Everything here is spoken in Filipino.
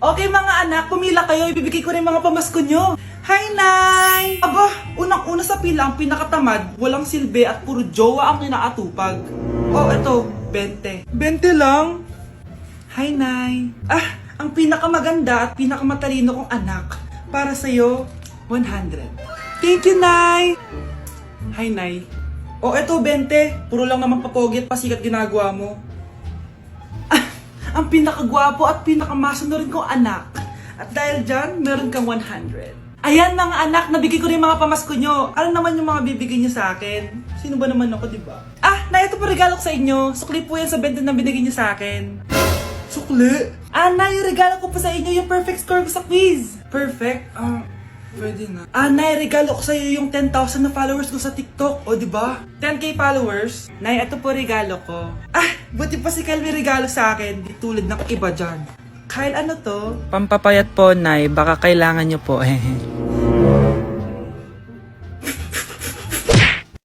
Okay mga anak, pumila kayo. Ibibigay ko rin mga pamasko nyo. Hi, Nay! Aba, unang-una sa pila ang pinakatamad, walang silbi at puro jowa ang kinaatupag. Oh, eto, 20. 20 lang? Hi, Nay! Ah, ang pinakamaganda at pinakamatalino kong anak. Para sa'yo, 100. Thank you, Nay! Hi, Nay. Oh, eto, 20. Puro lang naman papogit, pasikat ginagawa mo. Ang pinakagwapo at pinakamasunod kong anak. At dahil dyan, meron kang 100. Ayan mga anak, nabigay ko rin mga pamasko nyo. Ano naman yung mga bibigay nyo sa akin? Sino ba naman ako, diba? Ah, na ito po regalo ko sa inyo. Sukli po yan sa 20 na binigay nyo sa akin. Sukli? Ah, na yung regalo ko po sa inyo, yung perfect score ko sa quiz. Perfect? Pwede na. Ah, Nay, regalo ko sa'yo yung 10,000 na followers ko sa TikTok. O, diba? 10k followers. Nay, ito po regalo ko. Ah, buti pa si Kyle may regalo sa akin. Di tulad ng iba dyan. Kyle, ano to? Pampapayat po, Nay. Baka kailangan nyo po.